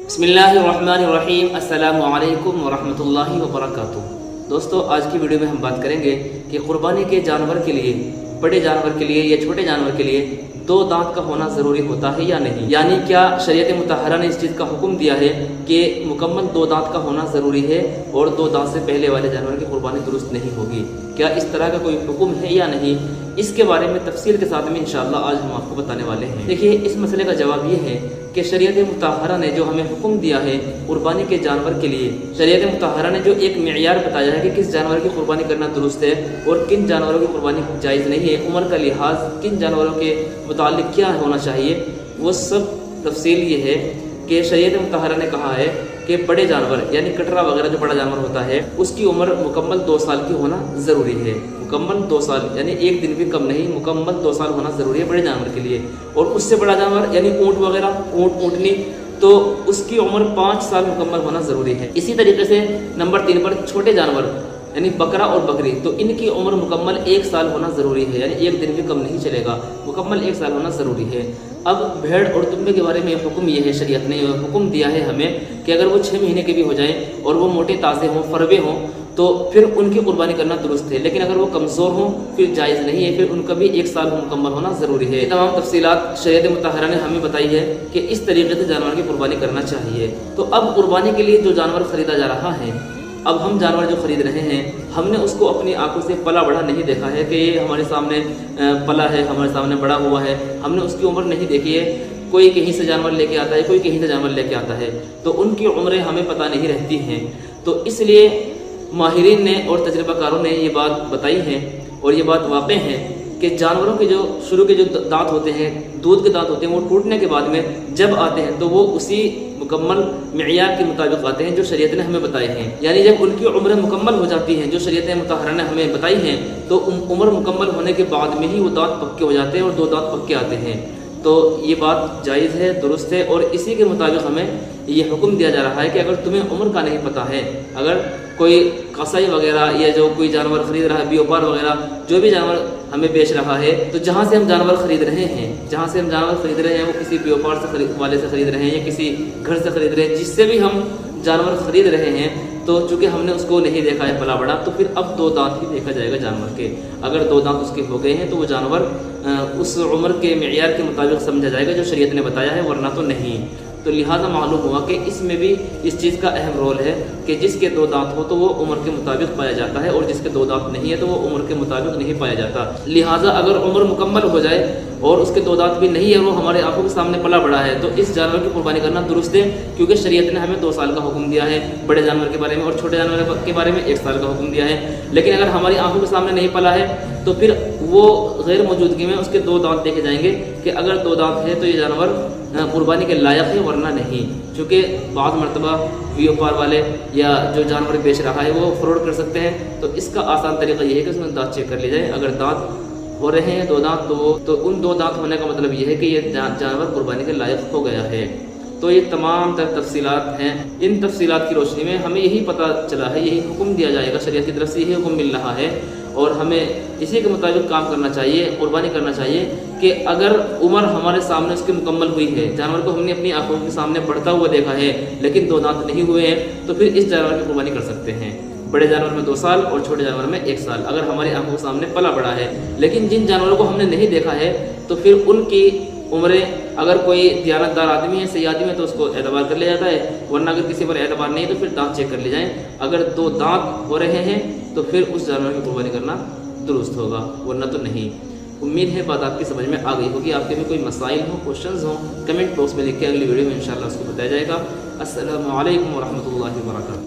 बिस्मिल्लाहिर्रहमानिर्रहीम। अस्सलामु अलैकुम वरहमतुल्लाहि वबरकातुह। दोस्तों, आज की वीडियो में हम बात करेंगे कि कुर्बानी के जानवर के लिए, बड़े जानवर के लिए या छोटे जानवर के लिए दो दांत का होना ज़रूरी होता है या नहीं। यानी क्या शरीयत मुतहरा ने इस चीज़ का हुक्म दिया है कि मुकम्मल दो दांत का होना ज़रूरी है और दो दांत से पहले वाले जानवर की कुर्बानी दुरुस्त नहीं होगी। क्या इस तरह का कोई हुक्म है या नहीं, इसके बारे में तफसील के साथ में इंशाअल्लाह आज हम आपको बताने वाले हैं। देखिए, इस मसले का जवाब ये है कि शरीयत मुतहरा ने जो हमें हुक्म दिया है कुर्बानी के जानवर के लिए, शरीयत मुतहरा ने जो एक मियार बताया है कि किस जानवर की कुर्बानी करना दुरुस्त है और किन जानवरों की कुर्बानी जायज़ नहीं है, उम्र का लिहाज किन जानवरों के मुतालिक क्या होना चाहिए, वो सब तफसील ये है कि शरीयत मुतहरा ने कहा है कि बड़े जानवर यानी कटरा वगैरह जो बड़ा जानवर होता है उसकी उम्र मुकम्मल 2 साल की होना ज़रूरी है। मुकम्मल 2 साल यानी एक दिन भी कम नहीं, मुकम्मल 2 साल होना ज़रूरी है बड़े जानवर के लिए। और उससे बड़ा जानवर यानी ऊँट वगैरह, ऊँटनी, तो उसकी उम्र 5 साल मुकम्मल होना ज़रूरी है। इसी तरीके से नंबर 3 पर छोटे जानवर यानी बकरा और बकरी, तो इनकी उम्र मुकम्मल 1 साल होना ज़रूरी है, यानी एक दिन भी कम नहीं चलेगा, मुकम्मल 1 साल होना ज़रूरी है। अब भेड़ और दुम्बे के बारे में हुक्म ये है, शरीयत ने हुक्म दिया है हमें कि अगर वो 6 महीने के भी हो जाएं और वो मोटे ताज़े हों, फरबे हों, तो फिर उनकी कुर्बानी करना दुरुस्त है। लेकिन अगर वो कमज़ोर हों फिर जायज़ नहीं है, फिर उनका भी 1 साल मुकम्मल होना ज़रूरी है। तमाम तफसीलात शरीयत मुतहरा ने हमें बताई है कि इस तरीके से जानवर की कुर्बानी करना चाहिए। तो अब कुर्बानी के लिए जो जानवर ख़रीदा जा रहा है, अब हम जानवर जो ख़रीद रहे हैं, हमने उसको अपनी आंखों से पला बढ़ा नहीं देखा है कि ये हमारे सामने पला है, हमारे सामने बड़ा हुआ है, हमने उसकी उम्र नहीं देखी है। कोई कहीं से जानवर लेके आता है, कोई कहीं से जानवर लेके आता है, तो उनकी उम्रें हमें पता नहीं रहती हैं। तो इसलिए माहिरीन ने और तजर्बाकारों ने ये बात बताई है और ये बात वाक़ई है कि जानवरों के जो शुरू के जो दांत होते हैं, दूध के दांत होते हैं, वो टूटने के बाद में जब आते हैं तो वो उसी मुकम्मल मियार के मुताबिक आते हैं जो शरीयत ने हमें बताए हैं। यानी जब उनकी उम्र मुकम्मल हो जाती है जो शरीयत मुतहरा ने हमें बताई हैं, तो उम्र मुकम्मल होने के बाद में ही वो दांत पक्के हो जाते हैं और 2 दांत पक्के आते हैं। तो ये बात जायज़ है, दुरुस्त है, और इसी के मुताबिक हमें ये हुक्म दिया जा रहा है कि अगर तुम्हें उम्र का नहीं पता है, अगर कोई कसाई वगैरह या जो कोई जानवर ख़रीद रहा है, व्यापार वगैरह जो भी जानवर हमें बेच रहा है, तो जहाँ से हम जानवर ख़रीद रहे हैं, जहाँ से हम जानवर ख़रीद रहे हैं वो किसी व्यापार से वाले से ख़रीद रहे हैं या किसी घर से ख़रीद रहे हैं, जिससे भी हम जानवर ख़रीद रहे हैं, तो चूँकि हमने उसको नहीं देखा है पला बड़ा, तो फिर अब 2 दांत ही देखा जाएगा जानवर के। अगर 2 दांत उसके हो गए हैं तो वो जानवर उस उम्र के मियार के मुताबिक समझा जाएगा जो शरीयत ने बताया है, वरना तो नहीं। तो लिहाजा मालूम हुआ कि इसमें भी इस चीज़ का अहम रोल है कि जिसके 2 दांत हो तो वो उम्र के मुताबिक पाया जाता है और जिसके 2 दांत नहीं है तो वो उम्र के मुताबिक नहीं पाया जाता। लिहाजा अगर उम्र मुकम्मल हो जाए और उसके 2 दांत भी नहीं है, वो हमारे आंखों के सामने पला बड़ा है, तो इस जानवर की कुर्बानी करना दुरुस्त है, क्योंकि शरीयत ने हमें 2 साल का हुक्म दिया है बड़े जानवर के बारे में और छोटे जानवर के बारे में 1 साल का हुक्म दिया है। लेकिन अगर हमारी आंखों के सामने नहीं पला है तो फिर वो गैर मौजूदगी में उसके 2 दांत देखे जाएंगे कि अगर 2 दांत है तो ये जानवर कुर्बानी के लायक है, वरना नहीं। चूँकि बाद मरतबा व्यापार वाले या जो जानवर बेच रहा है वो फ्रॉड कर सकते हैं, तो इसका आसान तरीका ये है कि उसमें दांत चेक कर लिए जाए। अगर दांत हो रहे हैं 2 दांत तो उन 2 दांत होने का मतलब ये है कि ये जानवर कुर्बानी के लायक हो गया है। तो ये तमाम तफसीलात हैं। इन तफसीलात की रोशनी में हमें यही पता चला है, यही हुक्म दिया जाएगा, शरीयत की तरफ से यही हुक्म मिल रहा है और हमें इसी के मुताबिक काम करना चाहिए, कुर्बानी करना चाहिए कि अगर उम्र हमारे सामने उसकी मुकम्मल हुई है, जानवर को हमने अपनी आंखों के सामने बढ़ता हुआ देखा है लेकिन 2 दांत नहीं हुए हैं, तो फिर इस जानवर की कुर्बानी कर सकते हैं। बड़े जानवर में 2 साल और छोटे जानवर में 1 साल अगर हमारी आंखों के सामने पला बड़ा है। लेकिन जिन जानवरों को हमने नहीं देखा है तो फिर उनकी उम्रें, अगर कोई दियानतदार आदमी है, सही आदमी है, तो उसको एतबार कर लिया जाता है, वरना अगर किसी पर एतबार नहीं है तो फिर दांत चेक कर लिए जाएँ। अगर 2 दांत हो रहे हैं तो फिर उस जानवर की कुर्बानी करना दुरुस्त होगा, वरना तो नहीं। उम्मीद है बात आपकी समझ में आ गई होगी। आपके भी कोई मसाइल हो, क्वेश्चंस हो, कमेंट बॉक्स में लिख के अगली वीडियो में इंशाल्लाह उसको बताया जाएगा। अस्सलामु अलैकुम वरहमतुल्लाहि वबरकातुहू।